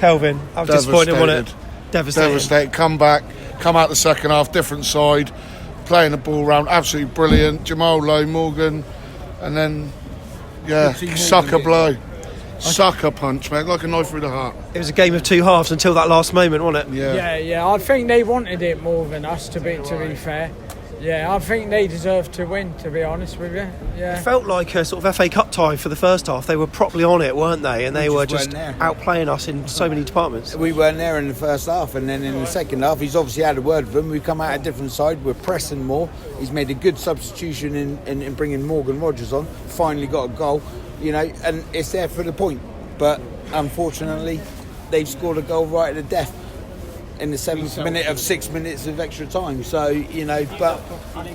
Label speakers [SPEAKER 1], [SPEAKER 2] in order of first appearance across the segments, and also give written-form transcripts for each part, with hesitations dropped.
[SPEAKER 1] Kelvin, that was disappointing, wasn't it?
[SPEAKER 2] Devastating. Come back, come out the second half, different side, playing the ball around, absolutely brilliant. Jamal Lowe, Morgan, and then, sucker blow. Sucker punch, mate, like a knife through the heart.
[SPEAKER 1] It was a game of two halves until that last moment, wasn't it?
[SPEAKER 3] Yeah. I think they wanted it more than us, to be fair. Yeah, I think they deserve to win, to be honest with you. Yeah.
[SPEAKER 1] It felt like a sort of FA Cup tie for the first half. They were properly on it, weren't they? And they were just outplaying us in so many departments.
[SPEAKER 4] We weren't there in the first half, and then in the second half, he's obviously had a word with them. We've come out a different side. We're pressing more. He's made a good substitution in bringing Morgan Rogers on. Finally got a goal, and it's there for the point. But unfortunately, they've scored a goal right at the death in the 7th minute of 6 minutes of extra time. So, but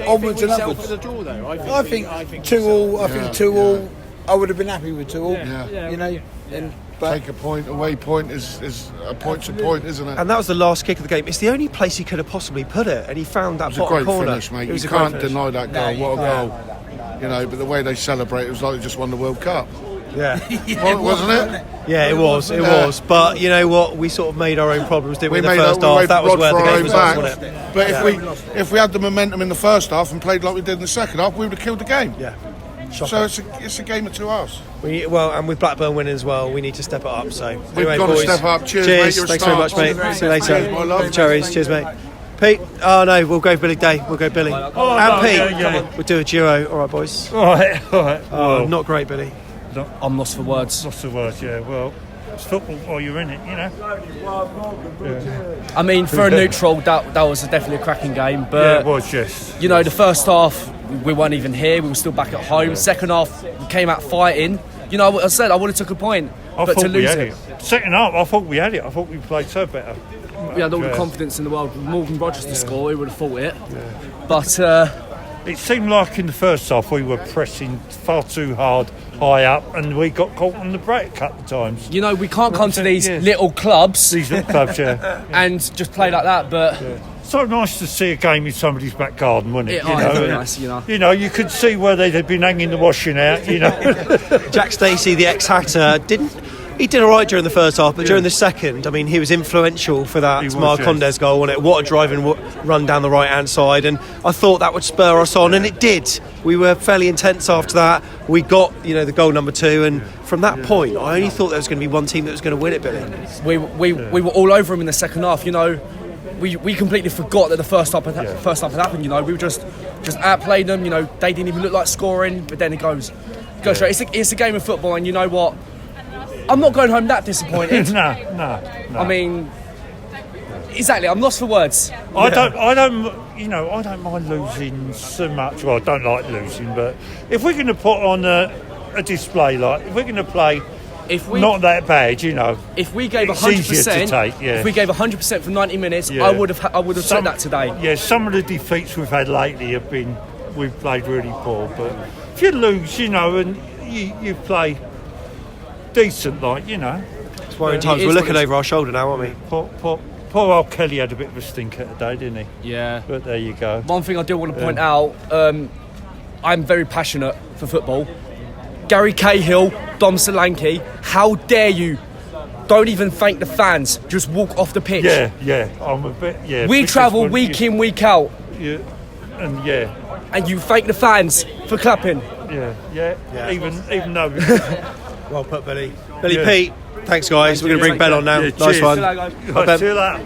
[SPEAKER 4] onwards and upwards. I think 2-2. I think 2-2. I would have been happy with 2-2. But
[SPEAKER 2] take a point, away point is a point's a point, isn't it?
[SPEAKER 1] And that was the last kick of the game. It's the only place he could have possibly put it, and he found that bottom corner.
[SPEAKER 2] It was a great finish, mate. You can't deny that goal. What a goal! But the way they celebrate, it was like they just won the World Cup.
[SPEAKER 1] Yeah,
[SPEAKER 2] wasn't it?
[SPEAKER 1] Yeah, it was. It was. But you know what? We sort of made our own problems, didn't we? In the first half, that was where the game was on, wasn't it?
[SPEAKER 2] But if we had the momentum in the first half and played like we did in the second half, we would have killed the game.
[SPEAKER 1] Yeah.
[SPEAKER 2] Shocking. So it's a game of 2 halves.
[SPEAKER 1] And with Blackburn winning as well, we need to step it up. So
[SPEAKER 2] we've got to step up. Cheers, mate. You're
[SPEAKER 1] Thanks very much, mate. See you later.
[SPEAKER 2] My love.
[SPEAKER 1] Cherries. Cheers, mate. Pete? Oh no, we'll go Billy Day. We'll go Billy. And Pete, come on. We'll do a duo. All right, boys.
[SPEAKER 5] All right.
[SPEAKER 1] Oh, not great, Billy.
[SPEAKER 5] I'm lost for words. Yeah. Well, it's football while you're in it, Yeah.
[SPEAKER 6] I mean, for a neutral, that was definitely a cracking game. But
[SPEAKER 5] it was, yes.
[SPEAKER 6] The first half, we weren't even here. We were still back at home. Second half, we came out fighting. I said I would have took a point, but to lose it.
[SPEAKER 5] Second half, I thought we had it. I thought we played so better.
[SPEAKER 6] We had all the confidence in the world. Morgan Rogers to score, we would have fought it.
[SPEAKER 5] Yeah.
[SPEAKER 6] But
[SPEAKER 5] it seemed like in the first half we were pressing far too hard, high up, and we got caught on the break a couple of times.
[SPEAKER 6] We can't come to these little clubs.
[SPEAKER 5] These little clubs,
[SPEAKER 6] and just play like that. But
[SPEAKER 5] so nice to see a game in somebody's back garden, wasn't it?
[SPEAKER 6] Very nice,
[SPEAKER 5] you could see where they'd been hanging the washing out.
[SPEAKER 1] Jack Stacey, the ex-Hatter, He did all right during the first half, but during the second, I mean, he was influential for that Marcondes goal, wasn't it? What a driving run down the right-hand side, and I thought that would spur us on, and it did. We were fairly intense after that. We got, the goal number 2, and from that point, I only thought there was going to be one team that was going to win it, Billy.
[SPEAKER 6] We were all over him in the second half, We completely forgot that the first half had happened. We were just outplayed them. They didn't even look like scoring, but then it goes straight. It's a game of football, and you know what? I'm not going home that disappointed.
[SPEAKER 5] No.
[SPEAKER 6] I mean, exactly. I'm lost for words.
[SPEAKER 5] I don't mind losing so much. Well, I don't like losing, but if we're going to put on a display, if we're going to play. Not that bad,
[SPEAKER 6] If we gave 100%, if we gave 100% for 90 minutes, I would have said that today.
[SPEAKER 5] Yeah, some of the defeats we've had lately we've played really poor. But if you lose, and you play decent,
[SPEAKER 1] It's worrying times. We're looking over our shoulder now, aren't we?
[SPEAKER 5] Poor old Kelly had a bit of a stinker today, didn't he?
[SPEAKER 6] Yeah.
[SPEAKER 5] But there you go.
[SPEAKER 6] One thing I do want to point out, I'm very passionate for football. Gary Cahill, Dom Solanke, how dare you? Don't even thank the fans. Just walk off the pitch.
[SPEAKER 5] Yeah. I'm a bit.
[SPEAKER 6] We travel week in, week out.
[SPEAKER 5] Yeah.
[SPEAKER 6] And you thank the fans for clapping.
[SPEAKER 5] Yeah. Even though.
[SPEAKER 1] Well put, Billy. Pete. Thanks, guys. We're going to bring Ben on now. Nice
[SPEAKER 5] cheers.
[SPEAKER 1] one.
[SPEAKER 5] See you later.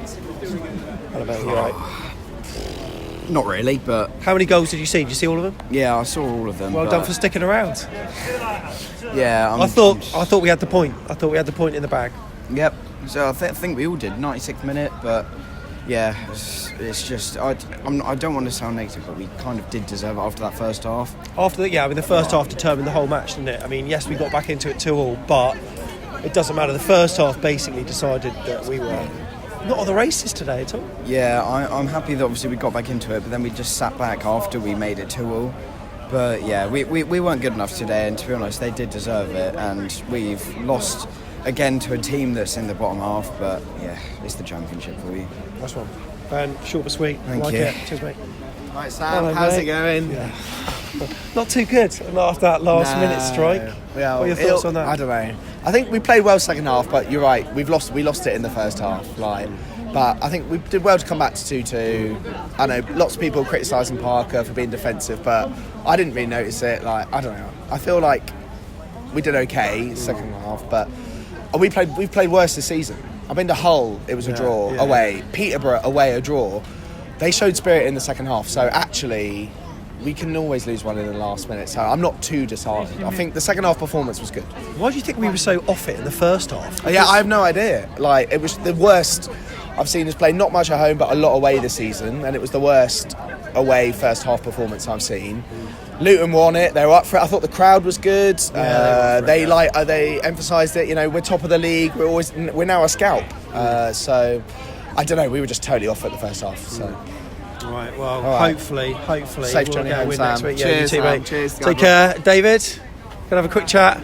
[SPEAKER 1] Hello, Ben. You right?
[SPEAKER 7] Not really, but...
[SPEAKER 1] How many goals did you see? Did you see all of them?
[SPEAKER 7] Yeah, I saw all of them.
[SPEAKER 1] Well done for sticking around.
[SPEAKER 7] Yeah,
[SPEAKER 1] I thought we had the point. I thought we had the point in the bag.
[SPEAKER 7] Yep. So I think we all did. 96th minute, but yeah, it's just I don't want to sound negative, but we kind of did deserve it after that first half.
[SPEAKER 1] The first half determined the whole match, didn't it? I mean, yes, we got back into it 2-2, but it doesn't matter. The first half basically decided that we were not on the races today at all.
[SPEAKER 7] Yeah, I'm happy that obviously we got back into it, but then we just sat back after we made it 2-2. But yeah, we weren't good enough today, and to be honest, they did deserve it, and we've lost again to a team that's in the bottom half. But yeah, it's the championship for you.
[SPEAKER 1] Nice one. Ben, short but sweet.
[SPEAKER 7] Thank you.
[SPEAKER 1] It. Cheers, mate.
[SPEAKER 7] Right, Sam, how's it going?
[SPEAKER 1] Yeah. Not too good after that last minute strike.
[SPEAKER 7] Yeah,
[SPEAKER 1] what are your thoughts on that?
[SPEAKER 7] I don't know.
[SPEAKER 8] I think we played well second half, but you're right. We lost it in the first half. But I think we did well to come back to 2-2. I know lots of people criticising Parker for being defensive, but I didn't really notice it. I don't know. I feel like we did okay second half, but we've played worse this season. I've been to Hull, it was a draw away. Peterborough away, a draw. They showed spirit in the second half, so actually we can always lose one in the last minute. So I'm not too disheartened. I think the second half performance was good.
[SPEAKER 1] Why do you think we were so off it in the first half?
[SPEAKER 8] Yeah, I have no idea. It was the worst I've seen us play. Not much at home, but a lot away this season, and it was the worst away first half performance I've seen. Luton won it. They were up for it. I thought the crowd was good. They emphasised it. We're top of the league. We're now a scalp. So I don't know. We were just totally off at the first half. So.
[SPEAKER 1] Right. Well, hopefully,
[SPEAKER 8] safe
[SPEAKER 1] we'll
[SPEAKER 8] journey
[SPEAKER 1] get a
[SPEAKER 8] home,
[SPEAKER 1] win
[SPEAKER 8] Sam.
[SPEAKER 1] next week.
[SPEAKER 8] Cheers,
[SPEAKER 1] you too,
[SPEAKER 8] Sam.
[SPEAKER 1] mate.
[SPEAKER 8] Cheers.
[SPEAKER 1] Take care, David. Can I have a quick chat?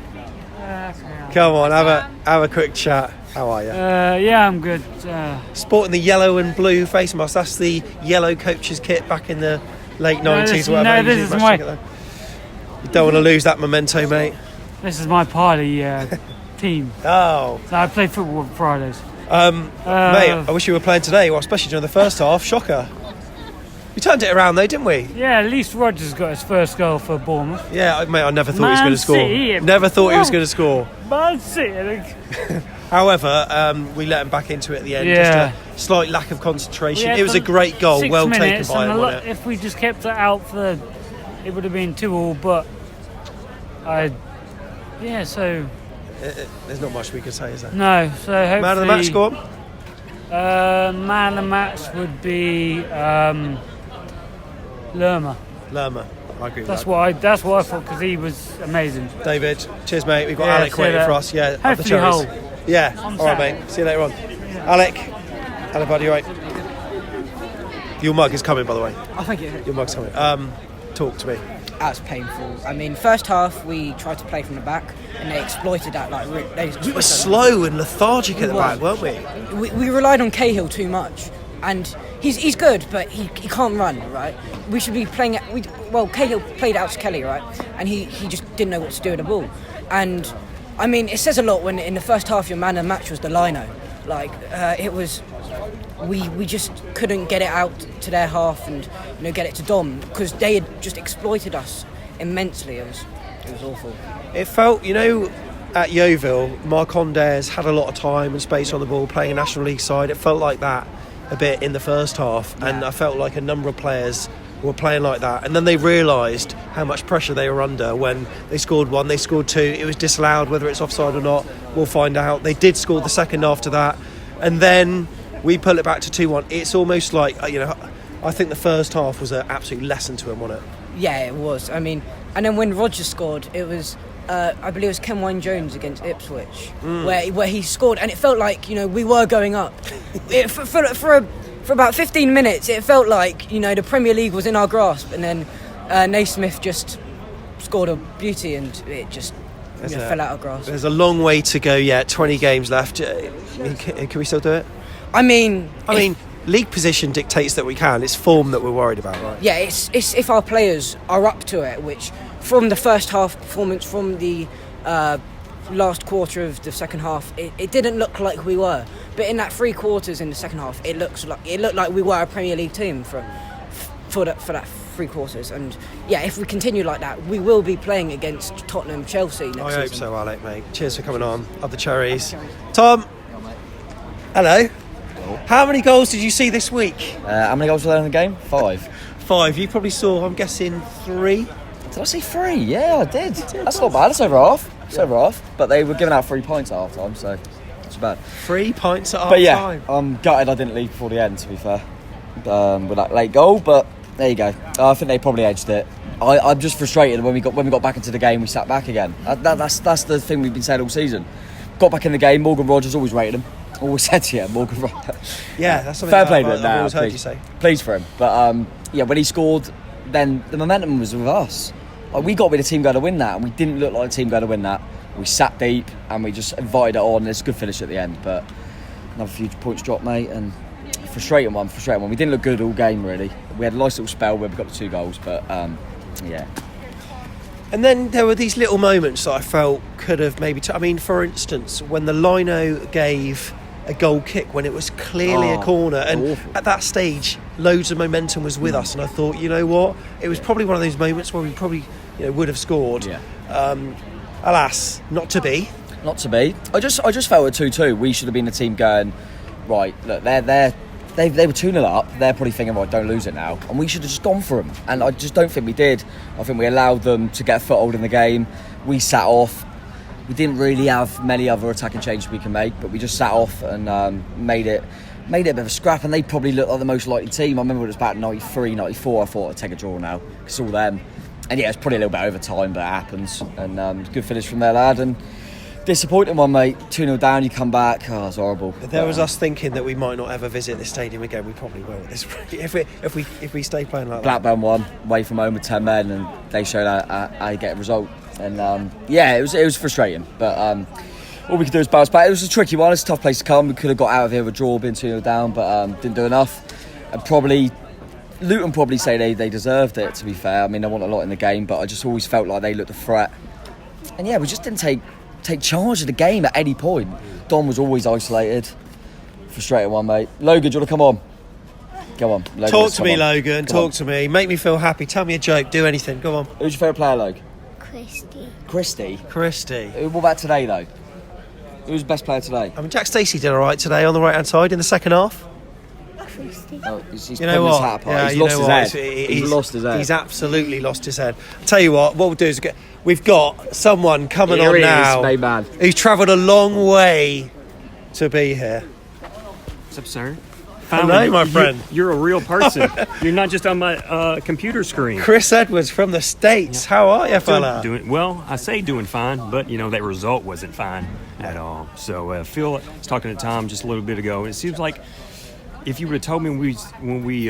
[SPEAKER 1] Come on, have a quick chat. How are you?
[SPEAKER 9] Yeah, I'm good.
[SPEAKER 1] Sporting the yellow and blue face mask. That's the yellow coach's kit back in the late 90s.
[SPEAKER 9] This is my.
[SPEAKER 1] You don't want to lose that memento, mate.
[SPEAKER 9] This is my party team.
[SPEAKER 1] Oh.
[SPEAKER 9] So I play football on Fridays.
[SPEAKER 1] Mate, I wish you were playing today. Well, especially during the first half. Shocker. We turned it around though, didn't we?
[SPEAKER 9] Yeah, at least Rodgers got his first goal for Bournemouth.
[SPEAKER 1] Yeah, mate, I never thought he was going to score. Never thought he was going to score.
[SPEAKER 9] Man City.
[SPEAKER 1] However, we let him back into it at the end.
[SPEAKER 9] Yeah.
[SPEAKER 1] Just a slight lack of concentration. It was a great goal, well taken by him.
[SPEAKER 9] If we just kept it out it would have been 2-2. But so.
[SPEAKER 1] There's not much we could say, is there?
[SPEAKER 9] No, so hopefully.
[SPEAKER 1] Man of the match, go on.
[SPEAKER 9] Man of the match would be Lerma.
[SPEAKER 1] I agree with
[SPEAKER 9] That's
[SPEAKER 1] that.
[SPEAKER 9] what I thought, because he was amazing.
[SPEAKER 1] David, cheers, mate. We've got Alec waiting for us. Yeah,
[SPEAKER 9] hopefully
[SPEAKER 1] the Cherries.
[SPEAKER 9] Hull.
[SPEAKER 1] Yeah, all right, mate. See you later on. Alec, hello, buddy. You right? Your mug is coming, by the way.
[SPEAKER 10] Oh, thank you.
[SPEAKER 1] Your mug's coming. Talk to me.
[SPEAKER 10] That's painful. I mean, first half we tried to play from the back, and they exploited that.
[SPEAKER 1] We were slow and lethargic at the back, weren't we?
[SPEAKER 10] We relied on Cahill too much, and he's good, but he can't run, right? We should be playing. Cahill played out to Kelly, right, and he just didn't know what to do with the ball. And I mean, it says a lot when in the first half your man of the match was the lino. It was. We just couldn't get it out to their half and get it to Dom, because they had just exploited us immensely. It was awful.
[SPEAKER 1] It felt, at Yeovil, Marcondes had a lot of time and space on the ball playing a National League side. It felt like that a bit in the first half, and I felt like a number of players were playing like that, and then they realised how much pressure they were under when they scored one, they scored two. It was disallowed. Whether it's offside or not, we'll find out. They did score the second after that, and then we pull it back to 2-1. It's almost like, I think the first half was an absolute lesson to him, wasn't it?
[SPEAKER 10] Yeah, it was. I mean, and then when Rodgers scored, it was, I believe it was Ken Wine-Jones against Ipswich, where he scored, and it felt like, we were going up. For about 15 minutes, it felt like, the Premier League was in our grasp, and then Naismith just scored a beauty, and it just fell out of grasp.
[SPEAKER 1] There's a long way to go yet, 20 games left. Can we still do it?
[SPEAKER 10] I mean,
[SPEAKER 1] league position dictates that we can. It's form that we're worried about, right?
[SPEAKER 10] Yeah, it's if our players are up to it, which from the first half performance, from the last quarter of the second half, it didn't look like we were. But in that 3 quarters in the second half, it looked like we were a Premier League team for that 3 quarters. And yeah, if we continue like that, we will be playing against Tottenham, Chelsea next season.
[SPEAKER 1] I hope so, Alec, mate. Cheers for coming on. Of the Cherries. Tom. Hello. How many goals did you see this week?
[SPEAKER 11] How many goals were there in the game? 5.
[SPEAKER 1] 5. You probably saw, I'm guessing, 3.
[SPEAKER 11] Did I see 3? Yeah, I did. That's not bad. That's over half. But they were giving out 3 pints at half time, so not so bad.
[SPEAKER 1] 3 pints at half
[SPEAKER 11] time.
[SPEAKER 1] But
[SPEAKER 11] yeah, I'm gutted I didn't leave before the end, to be fair, with that late goal. But there you go. I think they probably edged it. I'm just frustrated when we got back into the game, we sat back again. That's the thing we've been saying all season. Got back in the game. Morgan Rodgers always rated him. Always said to you, Morgan Rodgers.
[SPEAKER 1] Yeah, that's something
[SPEAKER 11] fair play to
[SPEAKER 1] I've
[SPEAKER 11] him now.
[SPEAKER 1] always heard you say.
[SPEAKER 11] Pleased for him. But when he scored, then the momentum was with us. We got to be the team going to win that, and we didn't look like the team going to win that. We sat deep and we just invited it on. It's a good finish at the end, but another few points dropped, mate, and frustrating one. We didn't look good all game, really. We had a nice little spell where we got the 2 goals, but yeah.
[SPEAKER 1] And then there were these little moments that I felt could have maybe... for instance, when the Lino gave a goal kick when it was clearly a corner, and
[SPEAKER 11] awful.
[SPEAKER 1] At that stage, loads of momentum was with us, and I thought, you know what? It was probably one of those moments where we probably would have scored.
[SPEAKER 11] Yeah.
[SPEAKER 1] Alas, not to be.
[SPEAKER 11] Not to be. I just felt at 2-2 we should have been the team going, right, look, they were 2-0 up, they're probably thinking, right, don't lose it now, and we should have just gone for them, and I just don't think we did. I think we allowed them to get a foothold in the game. We sat off. We didn't really have many other attacking changes we can make, but we just sat off and made it a bit of a scrap, and they probably looked like the most likely team. I remember it was about 93, 94, I thought I'd take a draw now, it's all them. And yeah, it's probably a little bit over time, but it happens, and good finish from their lad, and disappointing one, mate. 2-0 down, you come back. Oh, it's horrible.
[SPEAKER 1] There was us thinking that we might not ever visit this stadium again. We probably will at this rate if we stay playing like that.
[SPEAKER 11] Blackburn won away from home with 10 men, and they showed how you get a result. And it was frustrating, but all we could do is bounce back. It was a tricky one. It's a tough place to come. We could have got out of here with a draw, been 2-0 down, but didn't do enough. And Luton probably say they deserved it. To be fair, I mean, they want a lot in the game, but I just always felt like they looked a threat. And yeah, we just didn't take charge of the game at any point. Don was always isolated. Frustrating one, mate. Logan, do you want to come on? Go on. Logan,
[SPEAKER 1] talk to me,
[SPEAKER 11] on.
[SPEAKER 1] Logan.
[SPEAKER 11] Come
[SPEAKER 1] talk to me. Make me feel happy. Tell me a joke. Do anything. Go on.
[SPEAKER 11] Who's your favourite player, Logan?
[SPEAKER 12] Christy.
[SPEAKER 1] Christy.
[SPEAKER 11] What about today, though? Who's the best player today?
[SPEAKER 1] I mean, Jack Stacey did all right today on the right-hand side in the second half.
[SPEAKER 12] Christy.
[SPEAKER 11] Oh, he's
[SPEAKER 1] you know what?
[SPEAKER 11] His hat apart.
[SPEAKER 1] Yeah,
[SPEAKER 11] He's
[SPEAKER 1] you
[SPEAKER 11] lost
[SPEAKER 1] know
[SPEAKER 11] his
[SPEAKER 1] what?
[SPEAKER 11] head. He's lost his head.
[SPEAKER 1] He's absolutely lost his head. Tell you what we'll do is we've got someone coming
[SPEAKER 11] Here
[SPEAKER 1] on
[SPEAKER 11] he
[SPEAKER 1] now
[SPEAKER 11] is, main man.
[SPEAKER 1] who's travelled a long way to be here.
[SPEAKER 13] What's up, sir?
[SPEAKER 1] Hello, my friend.
[SPEAKER 13] You're a real person. You're not just on my computer screen.
[SPEAKER 1] Chris Edwards from the States. Yeah. How are you, fella?
[SPEAKER 13] Well, I say doing fine, but that result wasn't fine at all. So Phil was talking to Tom just a little bit ago. It seems like if you would have told me when we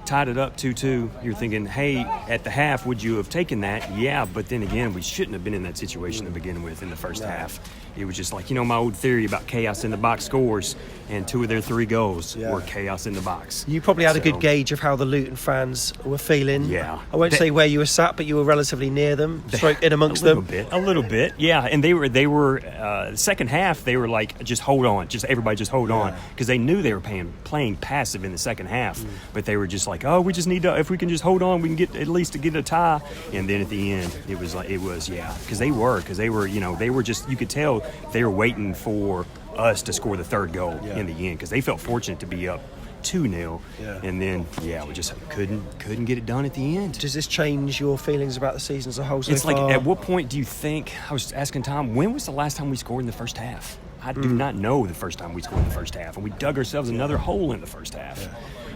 [SPEAKER 13] tied it up 2-2, you're thinking, hey, at the half, would you have taken that? Yeah, but then again, we shouldn't have been in that situation to begin with in the first half. It was just like, my old theory about chaos in the box scores, and 2 of their 3 goals were chaos in the box.
[SPEAKER 1] You probably had a good gauge of how the Luton fans were feeling.
[SPEAKER 13] Yeah.
[SPEAKER 1] I won't say where you were sat, but you were relatively near them, in amongst them.
[SPEAKER 13] A little bit, yeah. And they were the second half, they were like, just hold on. Everybody just hold on. Because they knew they were playing passive in the second half. But they were just like, oh, we just need to, if we can just hold on, we can get at least to get a tie. And then at the end, it was because they were, they were just, you could tell they were waiting for us to score the third goal in the end, because they felt fortunate to be up 2-0, and then we just couldn't get it done at the end.
[SPEAKER 1] Does this change your feelings about the season as a whole so
[SPEAKER 13] it's
[SPEAKER 1] far?
[SPEAKER 13] Like, at what point do you think, I was asking Tom, when was the last time we scored in the first half? I do not know the first time we scored in the first half, and we dug ourselves another hole in the first half.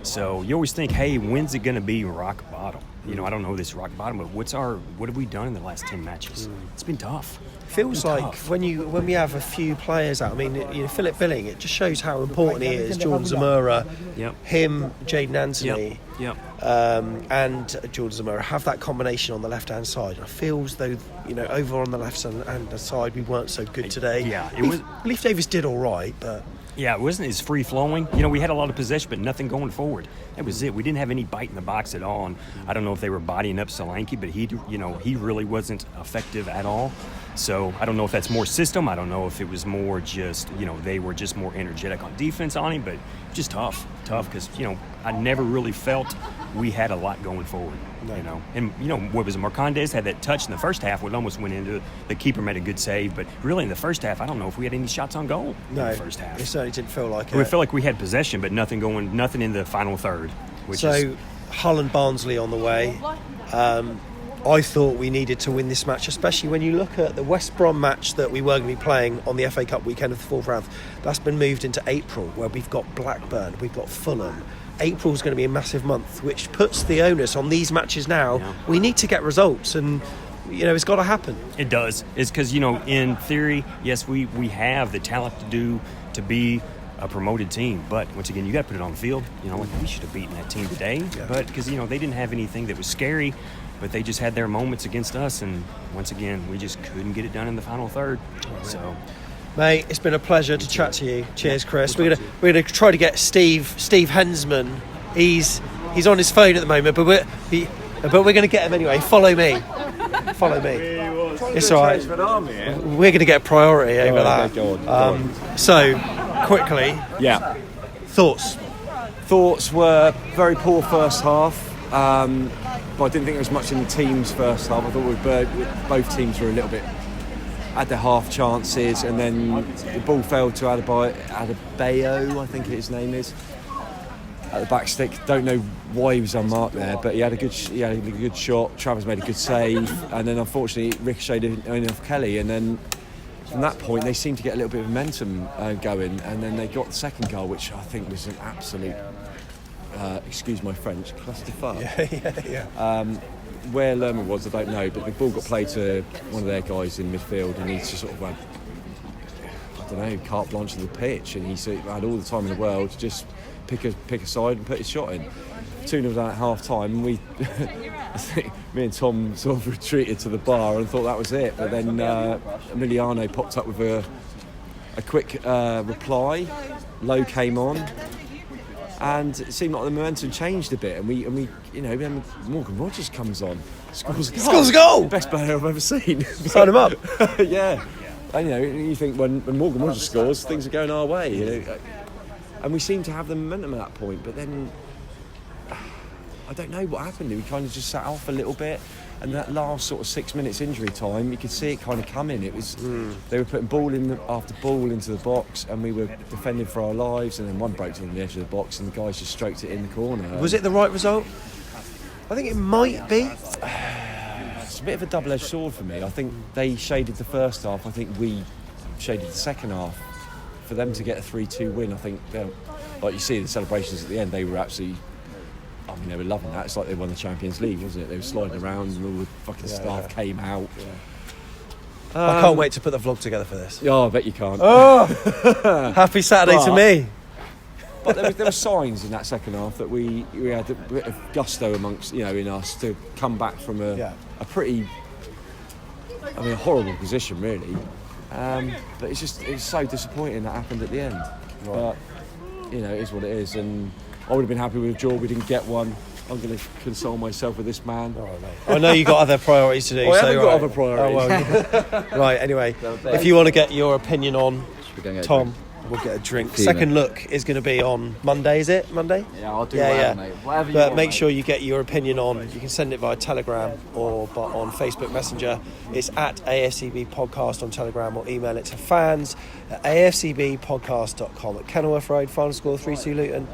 [SPEAKER 13] So you always think, hey, when's it going to be rock bottom? I don't know this rock bottom, but what have we done in the last 10 matches? It's been tough.
[SPEAKER 1] Feels like when we have a few players out. I mean, Philip Billing. It just shows how important he is. Jordan Zamora, him, Jaden Anthony, and Jordan Zamora have that combination on the left-hand side. And I feel as though over on the left-hand side we weren't so good today. Leif Davis did all right, but.
[SPEAKER 13] Yeah, it wasn't as free-flowing. We had a lot of possession, but nothing going forward. That was it. We didn't have any bite in the box at all. And I don't know if they were bodying up Solanke, but he really wasn't effective at all. So I don't know if that's more system. I don't know if it was more just, they were just more energetic on defense on him, but just tough because, I never really felt we had a lot going forward, And, what was it? Marcondes had that touch in the first half. It almost went into the keeper made a good save, but really in the first half, I don't know if we had any shots on goal in the first half.
[SPEAKER 1] It certainly didn't feel like it.
[SPEAKER 13] We felt like we had possession, but nothing in the final third.
[SPEAKER 1] Hull and Barnsley on the way. I thought we needed to win this match, especially when you look at the West Brom match that we were going to be playing on the FA Cup weekend of the 4th round. That's been moved into April, where we've got Blackburn, we've got Fulham. April's going to be a massive month, which puts the onus on these matches now. Yeah. We need to get results, and it's got to happen.
[SPEAKER 13] It does. It's because in theory, yes, we have the talent to be a promoted team, but once again, you got to put it on the field. We should have beaten that team today, but because they didn't have anything that was scary, but they just had their moments against us, and once again, we just couldn't get it done in the final third. So.
[SPEAKER 1] Mate, it's been a pleasure to chat to you. Cheers, Chris. We're gonna try to get Steve Hensman. He's on his phone at the moment, but we're gonna get him anyway. Follow me. follow me. It's all right. We're going to get priority over that.
[SPEAKER 14] Go on.
[SPEAKER 1] So, quickly,
[SPEAKER 14] Thoughts were very poor first half, but I didn't think there was much in the team's first half. I thought both teams were a little bit had their half chances, and then the ball fell to Adebayo, I think his name is, at the back stick. Don't know why he was unmarked there, but he had a good shot. Travers made a good save, and then unfortunately it ricocheted only off Kelly, and then from that point they seemed to get a little bit of momentum going, and then they got the second goal, which I think was an absolute excuse my French, clusterfuck. Where Lerman was, I don't know, but the ball got played to one of their guys in midfield, and he just sort of had, I don't know, carte blanche of the pitch, and he sort of had all the time in the world to just pick a side and put his shot in. 2-0 down at half time, and I think me and Tom sort of retreated to the bar and thought that was it. But then Emiliano popped up with a quick reply. Lowe came on, and it seemed like the momentum changed a bit. And we then Morgan Rogers comes on, scores
[SPEAKER 1] a goal.
[SPEAKER 14] Best player I've ever seen.
[SPEAKER 1] Sign him up.
[SPEAKER 14] Yeah, and you think when Morgan Rogers scores, things are going our way. And we seemed to have the momentum at that point, but then I don't know what happened. We kind of just sat off a little bit, and that last sort of 6 minutes injury time, you could see it kind of coming. It was they were putting ball after ball into the box, and we were defending for our lives, and then one broke on the edge of the box, and the guys just stroked it in the corner.
[SPEAKER 1] Was it the right result? I think it might be.
[SPEAKER 14] It's a bit of a double-edged sword for me. I think they shaded the first half. I think we shaded the second half. For them to get a 3-2 win, I think, like you see the celebrations at the end, they were absolutely, they were loving that. It's like they won the Champions League, wasn't it? They were sliding around and all the fucking staff came out.
[SPEAKER 1] I can't wait to put the vlog together for this.
[SPEAKER 14] Yeah, I bet you can't.
[SPEAKER 1] Oh, happy Saturday to me.
[SPEAKER 14] But there were signs in that second half that we had a bit of gusto amongst, in us to come back from a pretty, a horrible position, really. But it's so disappointing that happened at the end. Right. But it is what it is, and I would have been happy with a draw. We didn't get one. I'm going to console myself with this man.
[SPEAKER 1] All right, mate. I know you've got other priorities to do.
[SPEAKER 14] I haven't got other priorities.
[SPEAKER 1] Right, anyway, if you want to get your opinion on Tom, we'll get a drink. Second look is going to be on Monday, is it? Monday?
[SPEAKER 11] Yeah, I'll do whatever, mate. Whatever you want,
[SPEAKER 1] make sure you get your opinion on. You can send it via Telegram or on Facebook Messenger. It's at AFCB Podcast on Telegram, or email it to fans@afcbpodcast.com. At Kenilworth Road, final score 3-2 Luton.